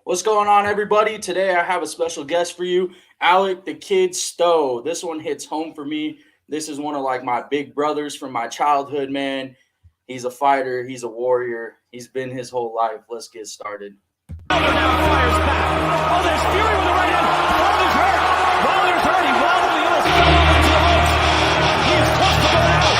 What's going on, everybody? Today I have a special guest for you, Alec the Kid Stowe. This one hits home for me. This is one of my big brothers from my childhood, man. He's a fighter, he's a warrior. He's been his whole life. Let's get started. Now fires back. Oh, there's Fury with the right hand. Wilder's hurt. Wilder's hurt. He wobbled. He almost fell over into the ropes. He is close to going out.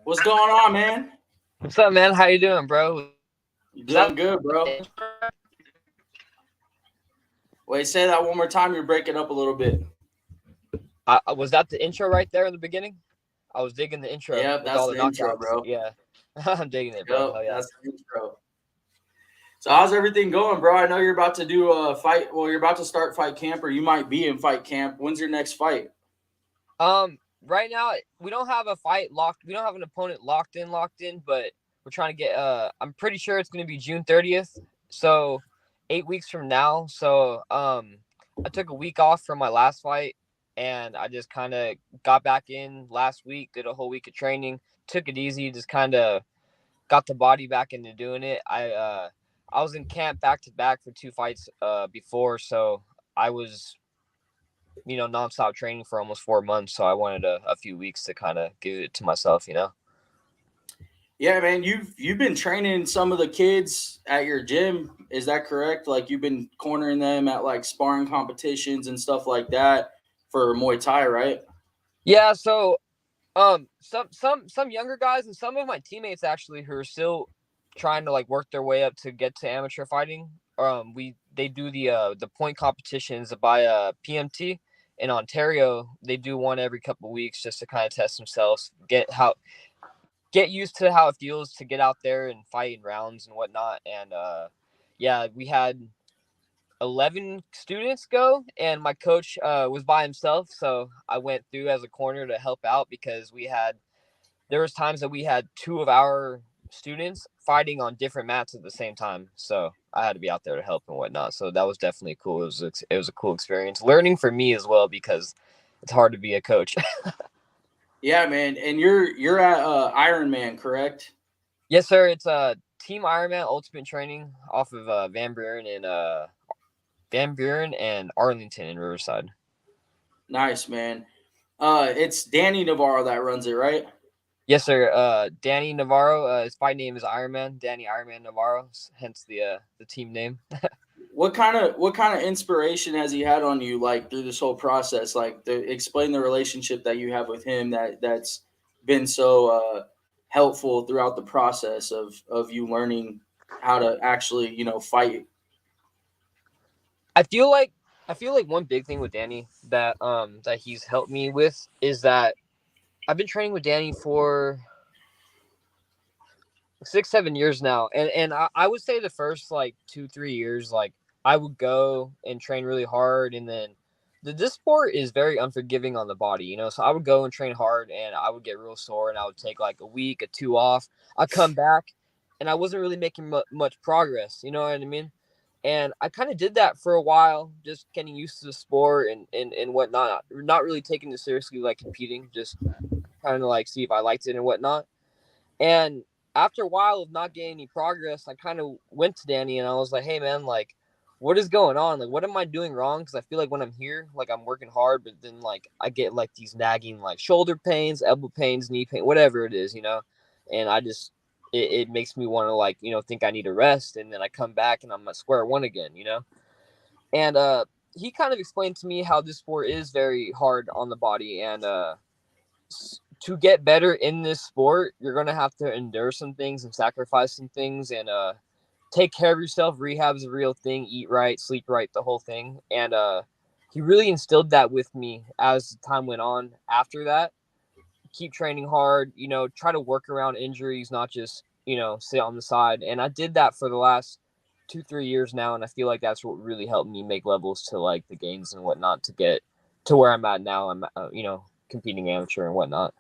What's going on, man? What's up, man? How you doing, bro? You doing good, bro? Wait, say that one more time. You're breaking up a little bit. Was that the intro right there in the beginning? I was digging the intro. Yeah, that's the intro, bro. Yeah, I'm digging it, bro. Yep, that's the intro. So how's everything going, bro? I know you're about to do a fight. Well, you're about to start fight camp, or you might be in fight camp. When's your next fight? Right now we don't have a fight locked. We don't have an opponent locked in, but we're trying to get. I'm pretty sure it's going to be June 30th. So 8 weeks from now. So I took a week off from my last fight, and I just kind of got back in last week. Did a whole week of training. Took it easy. Just kind of got the body back into doing it. I was in camp back to back for 2 fights before, so I was nonstop training for almost 4 months. So I wanted a few weeks to kind of give it to myself, Yeah, man, you've been training some of the kids at your gym. Is that correct? Like you've been cornering them at sparring competitions and stuff like that for Muay Thai, right? Yeah. So, some younger guys and some of my teammates actually who are still trying to work their way up to get to amateur fighting. They do the point competitions by PMT in Ontario. They do one every couple of weeks just to kind of test themselves, get used to how it feels to get out there and fight in rounds and whatnot. And we had 11 students go, and my coach was by himself, so I went through as a corner to help out because there was times that we had 2 of our students fighting on different mats at the same time, so I had to be out there to help and whatnot. So that was definitely cool. It was a cool experience, learning for me as well, because it's hard to be a coach. Yeah, man. And you're at Ironman, correct? Yes, sir. It's Team Ironman Ultimate Training off of Van Buren and Arlington in Riverside. Nice, man. It's Danny Navarro that runs it, right? Yes, sir. Danny Navarro. His fight name is Ironman. Danny Ironman Navarro. Hence the team name. What kind of inspiration has he had on you through this whole process? Explain the relationship that you have with him that's been so helpful throughout the process of you learning how to actually fight. I feel like one big thing with Danny that he's helped me with is that I've been training with Danny for 6-7 years now, and I would say the first 2-3 years, I would go and train really hard, and then this sport is very unforgiving on the body, so I would go and train hard, and I would get real sore, and I would take a week or 2 off. I'd come back, and I wasn't really making much progress, you know what I mean? And I kind of did that for a while, just getting used to the sport and whatnot, not really taking it seriously, competing, just kind of see if I liked it and whatnot. And after a while of not getting any progress, I kind of went to Danny and I was like, hey, man, what is going on? What am I doing wrong? Because I feel when I'm here, I'm working hard, but then I get these nagging shoulder pains, elbow pains, knee pain, whatever it is, and it makes me want to like, think I need a rest, and then I come back and I'm at square one again, And he kind of explained to me how this sport is very hard on the body, and to get better in this sport, you're gonna have to endure some things and sacrifice some things, and take care of yourself. Rehab's a real thing. Eat right, sleep right, the whole thing. And he really instilled that with me as time went on. After that, keep training hard. Try to work around injuries, not just sit on the side. And I did that for the last 2-3 years now, and I feel like that's what really helped me make levels to like the games and whatnot to get to where I'm at now. I'm competing amateur and whatnot.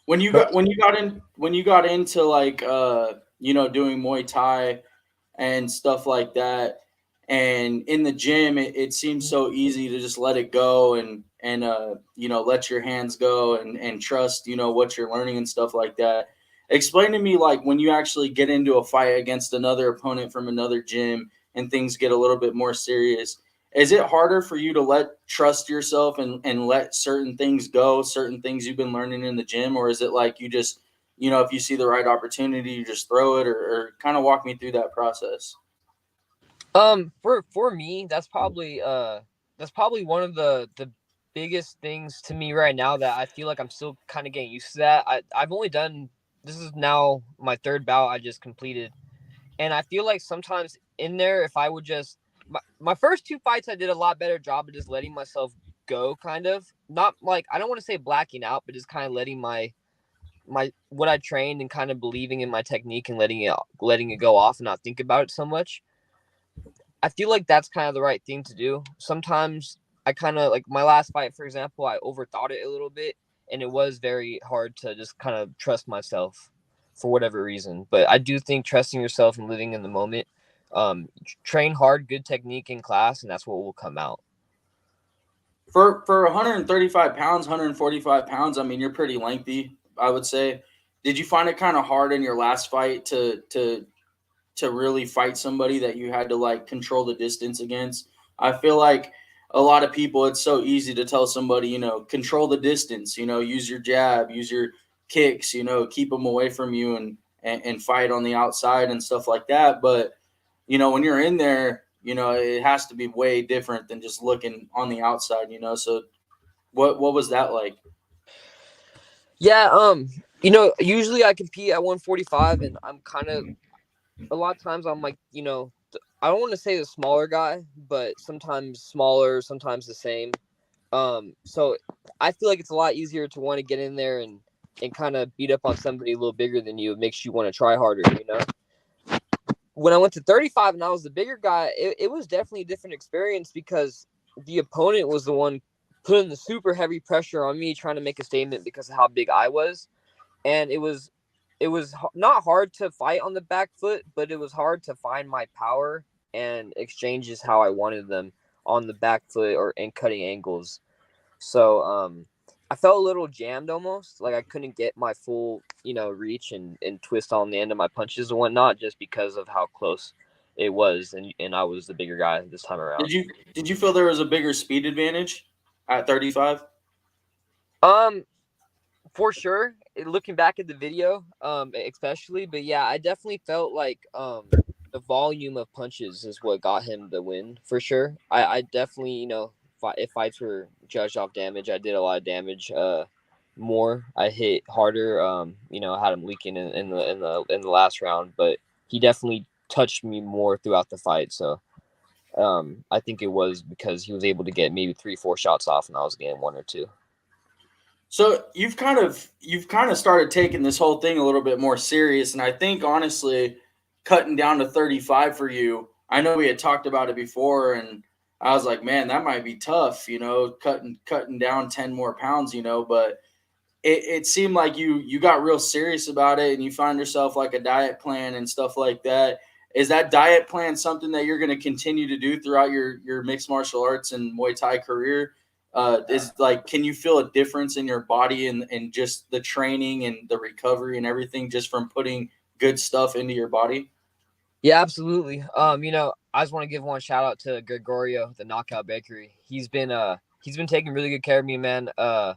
When you got into like doing Muay Thai and stuff like that, and in the gym it seems so easy to just let it go and let your hands go and trust what you're learning and stuff like that. Explain to me, like, when you actually get into a fight against another opponent from another gym and things get a little bit more serious, is it harder for you to trust yourself and let certain things go, certain things you've been learning in the gym? Or is it like you just, if you see the right opportunity, you just throw it? Or kind of walk me through that process. For me, that's probably one of the biggest things to me right now that I feel like I'm still kind of getting used to that. I've only done, this is now my third bout I just completed. And I feel like sometimes in there, if I would just, my first 2 fights, I did a lot better job of just letting myself go, kind of. Not like, I don't want to say blacking out, but just kind of letting my what I trained and kind of believing in my technique and letting it go off and not think about it so much. I feel like that's kind of the right thing to do. Sometimes I kind of, like my last fight, for example, I overthought it a little bit, and it was very hard to just kind of trust myself for whatever reason. But I do think trusting yourself and living in the moment, train hard, good technique in class, and that's what will come out. For 135 pounds, 145 pounds, I mean, you're pretty lengthy, I would say. Did you find it kind of hard in your last fight to really fight somebody that you had to like control the distance against? I feel like a lot of people, it's so easy to tell somebody, control the distance, use your jab, use your kicks, keep them away from you and fight on the outside and stuff like that. But, when you're in there, it has to be way different than just looking on the outside, So what was that like? Yeah, usually I compete at 145, and I'm kind of, a lot of times I'm like, I don't want to say the smaller guy, but sometimes smaller, sometimes the same. So I feel like it's a lot easier to want to get in there and kind of beat up on somebody a little bigger than you. It makes you want to try harder, When I went to 35 and I was the bigger guy, it was definitely a different experience because the opponent was the one putting the super heavy pressure on me, trying to make a statement because of how big I was. And it was not hard to fight on the back foot, but it was hard to find my power and exchanges how I wanted them on the back foot and cutting angles. So I felt a little jammed almost, like I couldn't get my full, reach and twist on the end of my punches and whatnot, just because of how close it was, and I was the bigger guy this time around. Did you feel there was a bigger speed advantage at 35? For sure. Looking back at the video, especially, but yeah, I definitely felt like the volume of punches is what got him the win for sure. I definitely, if fights were judged off damage, I did a lot of damage. More, I hit harder. I had him leaking in the last round, but he definitely touched me more throughout the fight. So, I think it was because he was able to get maybe 3-4 shots off, and I was getting 1 or 2. So you've kind of started taking this whole thing a little bit more serious, and I think honestly, cutting down to 35 for you. I know we had talked about it before, and I was like, man, that might be tough, cutting down 10 more pounds, But it seemed like you got real serious about it, and you found yourself like a diet plan and stuff like that. Is that diet plan something that you're going to continue to do throughout your mixed martial arts and Muay Thai career? Is like, can you feel a difference in your body and just the training and the recovery and everything just from putting good stuff into your body? Yeah, absolutely. I just want to give one shout out to Gregorio, the Knockout Bakery. He's been he's been taking really good care of me, man. So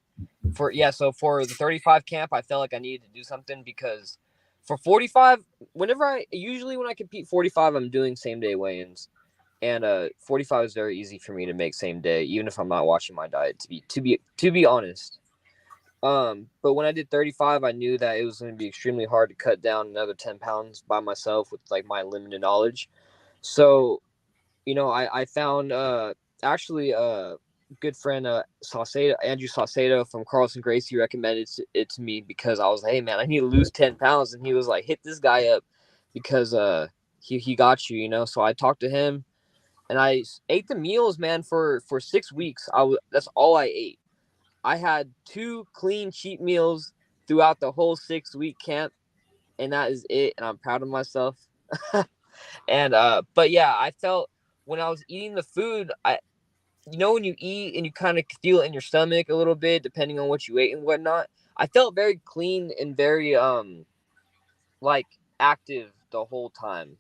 for the 35 camp, I felt like I needed to do something because for 45, when I compete 45, I'm doing same day weigh-ins, and 45 is very easy for me to make same day, even if I'm not watching my diet. To be honest. But when I did 35, I knew that it was going to be extremely hard to cut down another 10 pounds by myself with like my limited knowledge. So, I found actually a good friend, Andrew Saucedo from Carlson Gracie recommended it to me because I was like, hey man, I need to lose 10 pounds. And he was like, hit this guy up because he got you. So I talked to him and I ate the meals, man, for 6 weeks. That's all I ate. I had 2 clean cheat meals throughout the whole 6-week camp, and that is it. And I'm proud of myself. And but yeah, I felt when I was eating the food, when you eat and you kind of feel it in your stomach a little bit, depending on what you ate and whatnot. I felt very clean and very like active the whole time.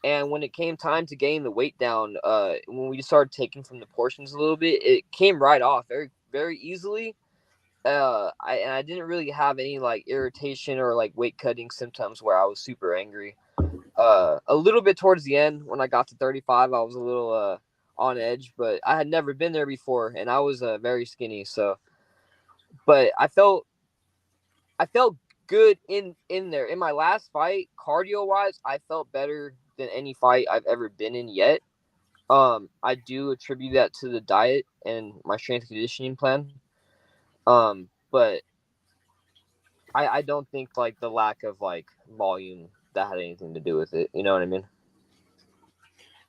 And when it came time to gain the weight down, when we started taking from the portions a little bit, it came right off very, very easily. I didn't really have any like irritation or like weight cutting symptoms where I was super angry. A little bit towards the end when I got to 35, I was a little on edge, but I had never been there before, and I was very skinny. So, but I felt good in there. In my last fight, cardio wise, I felt better than any fight I've ever been in yet. I do attribute that to the diet and my strength and conditioning plan. But I don't think like the lack of like volume that had anything to do with it. You know what I mean?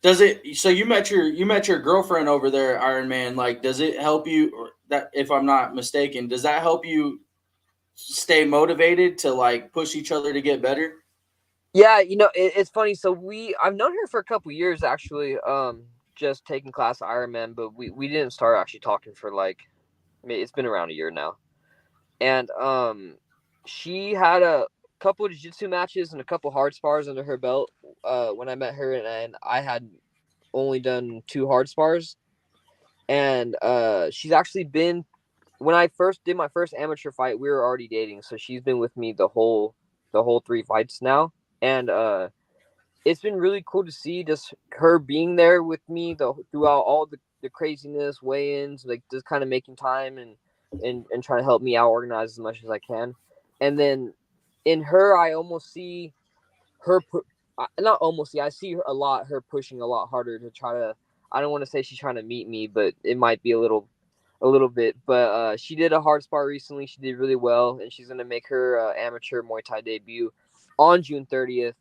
Does it? So you met your girlfriend over there, Iron Man. Like, does it help you? Or that, if I'm not mistaken, does that help you stay motivated to like push each other to get better? Yeah, it's funny. So I've known her for a couple years actually. Just taking class at Ironman, but we didn't start actually talking for like, I mean, it's been around a year now. And she had a couple of jiu-jitsu matches and a couple hard spars under her belt when I met her, and I had only done 2 hard spars. And she's actually been when I first did my first amateur fight, we were already dating, so she's been with me the whole 3 fights now. And it's been really cool to see just her being there with me throughout all the craziness, weigh-ins, like just kind of making time and trying to help me out organize as much as I can. And then in her, I almost see her not almost see, I see her a lot, her pushing a lot harder to try to, I don't want to say she's trying to meet me, but it might be a little bit. But she did a hard spar recently. She did really well, and she's gonna make her amateur Muay Thai debut on June 30th.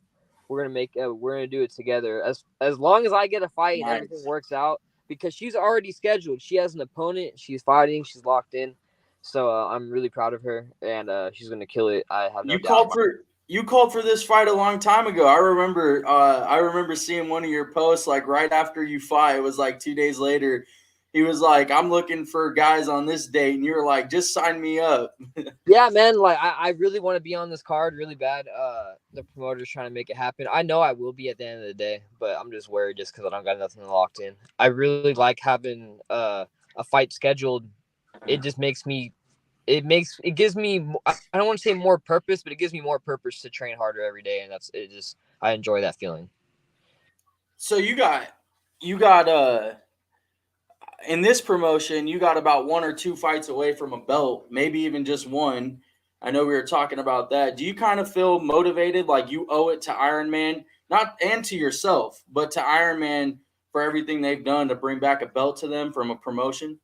We're gonna do it together. As long as I get a fight and everything Nice. works out, because she's already scheduled. She has an opponent. She's fighting. She's locked in. So I'm really proud of her, and she's gonna kill it. I have no You doubt. called for you called for this fight a long time ago. I remember seeing one of your posts like right after you fought. It was like 2 days later. He was like, "I'm looking for guys on this date," and you were like, "Just sign me up." Yeah, man. Like I really want to be on this card really bad. The promoter's trying to make it happen. I know I will be at the end of the day, but I'm just worried just because I don't got nothing locked in. I really like having a fight scheduled. It just it gives me I don't want to say more purpose, but it gives me more purpose to train harder every day, and that's it. Just I enjoy that feeling. So you got in this promotion, you got about 1 or 2 fights away from a belt, maybe even just one. I know we were talking about that. Do you kind of feel motivated, like you owe it to Iron Man, not and to yourself, but to Iron Man for everything they've done to bring back a belt to them from a promotion?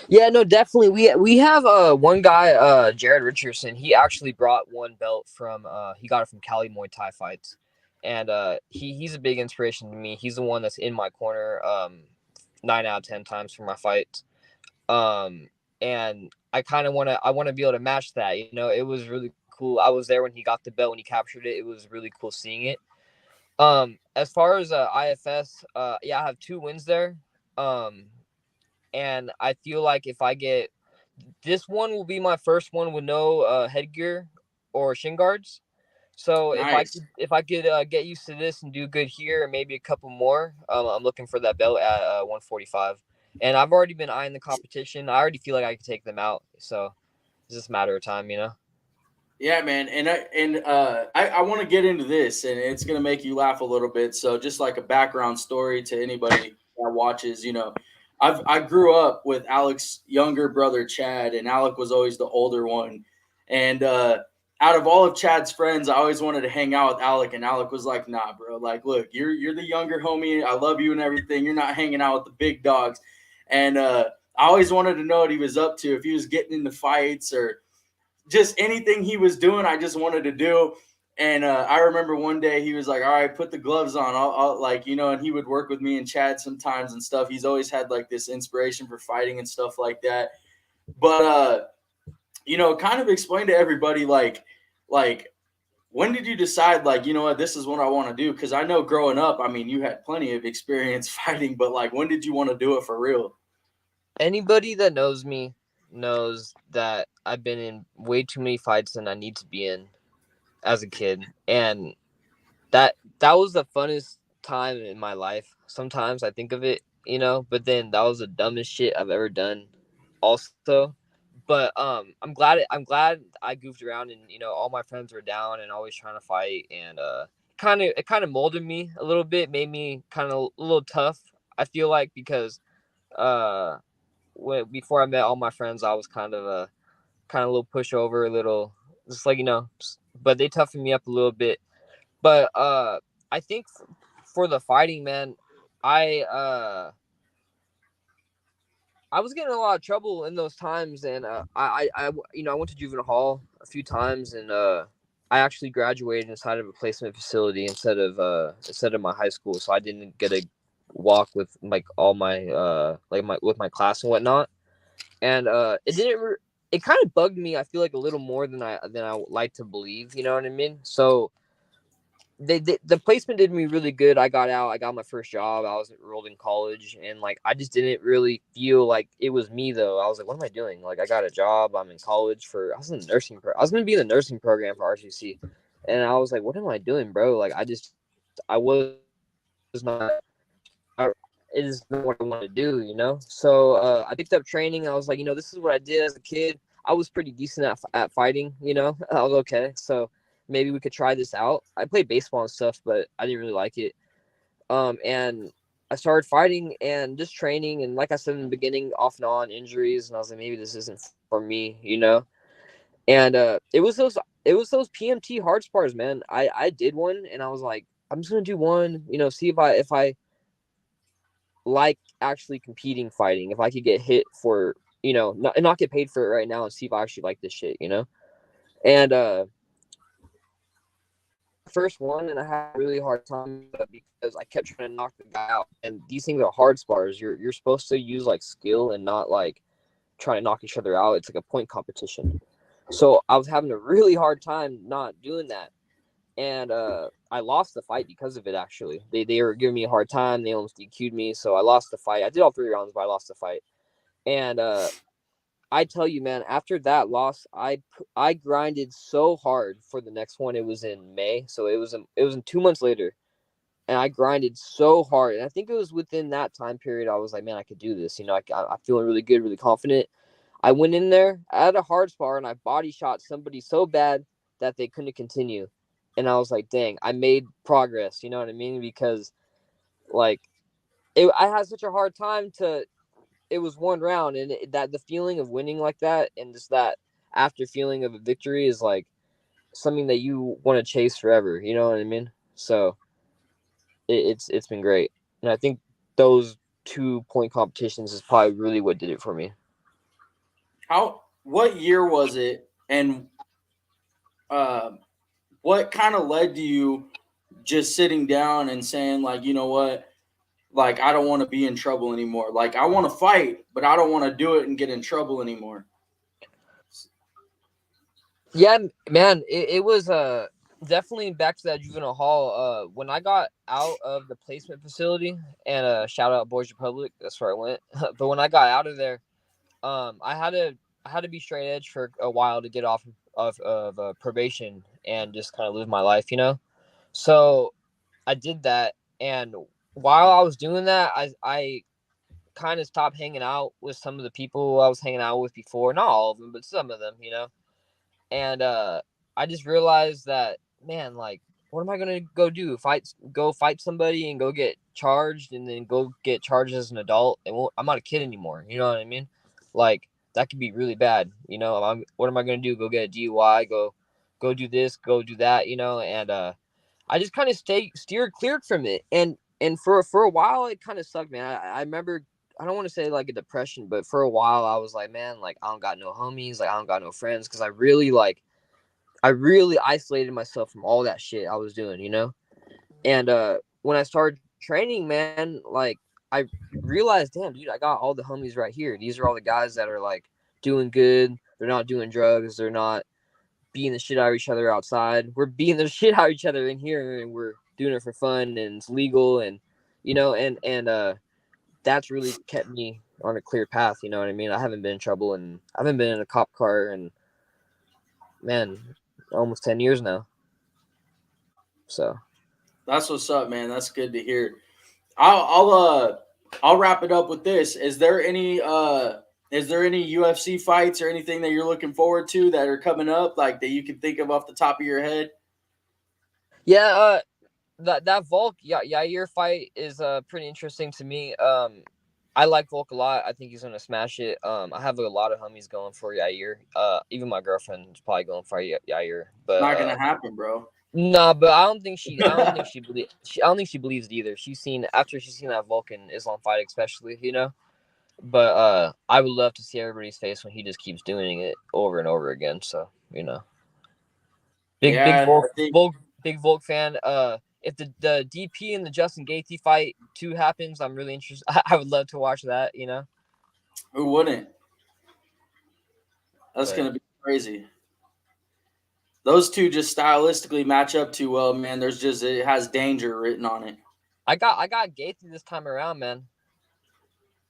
Yeah, no, definitely. We have one guy, Jared Richardson. He actually brought one belt from he got it from Cali Muay Thai fights, and he's a big inspiration to me. He's the one that's in my corner 9 out of 10 times for my fights. And I want to be able to match that. It was really cool. I was there when he got the belt when he captured it. It was really cool seeing it. As far as IFS, yeah, I have 2 wins there. Um, and I feel like if I get this one will be my first one with no headgear or shin guards. So Nice. if I could get used to this and do good here and maybe a couple more, I'm looking for that belt at 145. And I've already been eyeing the competition. I already feel like I can take them out. So it's just a matter of time, you know? Yeah, man, I want to get into this, and it's gonna make you laugh a little bit. So, just like a background story to anybody that watches, I grew up with Alec's younger brother Chad, and Alec was always the older one. And out of all of Chad's friends, I always wanted to hang out with Alec, and Alec was like, "Nah, bro. Like, look, you're the younger homie. I love you and everything. You're not hanging out with the big dogs." And I always wanted to know what he was up to, if he was getting into fights or just anything he was doing, I just wanted to do. And I remember one day he was like, "All right, put the gloves on." I'll like, and he would work with me and Chad sometimes and stuff. He's always had like this inspiration for fighting and stuff like that. But kind of explain to everybody like when did you decide, like, what, this is what I want to do? Because I know growing up, I mean, you had plenty of experience fighting, but like, when did you want to do it for real? Anybody that knows me knows that I've been in way too many fights than I need to be in as a kid. And that was the funnest time in my life. Sometimes I think of it, but then that was the dumbest shit I've ever done also. But I'm glad I goofed around, and all my friends were down and always trying to fight, and it kind of molded me a little bit, made me kind of a little tough, I feel like, because uh before I met all my friends, I was kind of a little pushover, a little just like, but they toughened me up a little bit. But I think for the fighting, man, I uh I was getting in a lot of trouble in those times, and I went to juvenile hall a few times, and I actually graduated inside of a placement facility instead of my high school, so I didn't get a walk with like all my with my class and whatnot. And it kind of bugged me, I feel like, a little more than I would like to believe, you know what I mean? So the placement did me really good. I got out, I got my first job, I was enrolled in college, and like I just didn't really feel like it was me though. I was like, what am I doing? Like, I got a job, I'm in college I was in the I was going to be in the nursing program for RCC. And I was like, what am I doing, bro? Like, I was not I, it is not what I want to do, So I picked up training. I was like, this is what I did as a kid. I was pretty decent at fighting, I was okay. So maybe we could try this out. I played baseball and stuff, but I didn't really like it. And I started fighting and just training. And like I said in the beginning, off and on injuries. And I was like, maybe this isn't for me. And it was those PMT hard spars, man. I did one, and I was like, I'm just gonna do one, see if I like actually competing fighting, if I could get hit for, not get paid for it right now, and see if I actually like this shit. And first one, and I had a really hard time because I kept trying to knock the guy out, and these things are hard spars. You're supposed to use like skill and not like trying to knock each other out. It's like a point competition. So I was having a really hard time not doing that. And I lost the fight because of it. Actually, they were giving me a hard time. They almost DQ'd me, so I lost the fight. I did all 3 rounds, but I lost the fight. And I tell you, man, after that loss, I grinded so hard for the next one. It was in May, so it was in 2 months later, and I grinded so hard. And I think it was within that time period I was like, man, I could do this. I feeling really good, really confident. I went in there, I had a hard spar, and I body shot somebody so bad that they couldn't continue. And I was like, dang, I made progress. You know what I mean? Because like I had such a hard time to. It was one round, and that the feeling of winning like that, and just that after feeling of a victory is like something that you want to chase forever. You know what I mean? So it's been great, and I think those 2 point competitions is probably really what did it for me. What year was it, and uh, what kind of led to you just sitting down and saying, like, you know what, like, I don't want to be in trouble anymore. Like, I want to fight, but I don't want to do it and get in trouble anymore. Yeah, man, it was definitely back to that juvenile hall. When I got out of the placement facility, and shout out Boys Republic, that's where I went. But when I got out of there, I had to be straight edge for a while to get off of probation and just kind of live my life. So I did that, and while I was doing that, I kind of stopped hanging out with some of the people I was hanging out with before. Not all of them, but some of them, And I just realized that, man, like, what am I gonna go do? Go fight somebody and go get charged, and then go get charged as an adult? And I'm not a kid anymore. You know what I mean? Like, that could be really bad. What am I gonna do? Go get a DUI? Go do this? Go do that? And I just kind of steered cleared from it. And for a while, it kind of sucked, man. I remember. I don't want to say like a depression, but for a while I was like, man, like I don't got no homies, like I don't got no friends, because I really isolated myself from all that shit I was doing. And when I started training, man, like I realized, damn, dude, I got all the homies right here. These are all the guys that are like doing good. They're not doing drugs. They're not beating the shit out of each other outside. We're beating the shit out of each other in here, and we're doing it for fun, and it's legal, and that's really kept me on a clear path. You know what I mean? I haven't been in trouble, and I haven't been in a cop car, and man, almost 10 years now. So That's what's up, man. That's good to hear. I'll wrap it up with this. Is there any UFC fights or anything that you're looking forward to that are coming up, like that you can think of off the top of your head? yeah, that Volk Yair fight is pretty interesting to me. I like Volk a lot. I think he's gonna smash it. I have a lot of homies going for Yair. Even my girlfriend is probably going for Yair. But It's not gonna happen, bro. nah, but I don't think she believes it either. She's seen that Volk and Islam fight, especially, But I would love to see everybody's face when he just keeps doing it over and over again. So, big Volk fan. If the DP and the Justin Gaethje fight 2 happens, I'm really interested. I would love to watch that. Who wouldn't? That's But gonna be crazy. Those two just stylistically match up too well, man. It has danger written on it. I got Gaethje this time around, man.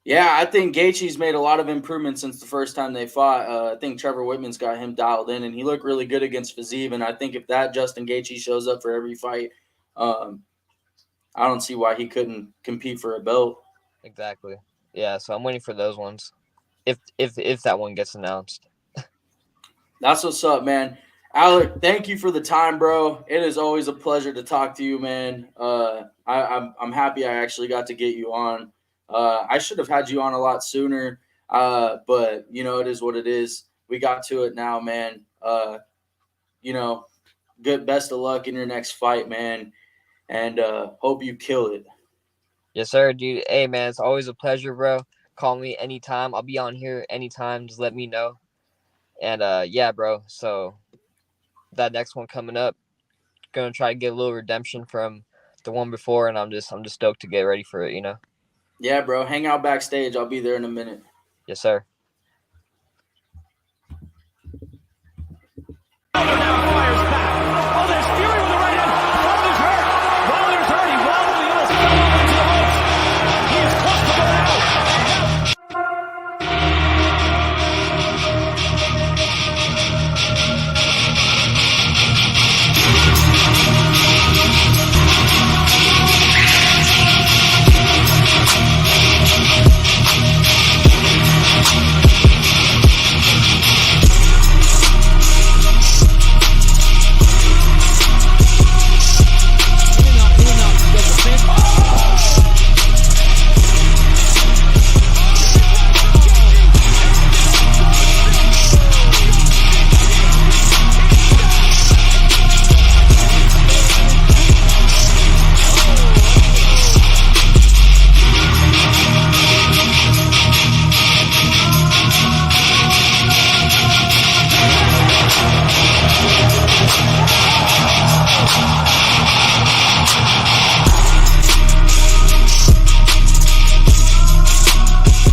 Yeah, I think Gaethje's made a lot of improvements since the first time they fought. I think Trevor Whitman's got him dialed in, and he looked really good against Fiziev. And I think if that Justin Gaethje shows up for every fight, I don't see why he couldn't compete for a belt. Exactly. Yeah, so I'm waiting for those ones. If that one gets announced. That's what's up, man. Alec, thank you for the time, bro. It is always a pleasure to talk to you, man. I'm happy I actually got to get you on. I should have had you on a lot sooner, but it is what it is. We got to it now, man. Good best of luck in your next fight, man, and hope you kill it. Yes, sir, dude. Hey, man, it's always a pleasure, bro. Call me anytime. I'll be on here anytime. Just let me know. And yeah, bro. So that next one coming up, gonna try to get a little redemption from the one before, and I'm just stoked to get ready for it. Yeah, bro. Hang out backstage. I'll be there in a minute. Yes, sir.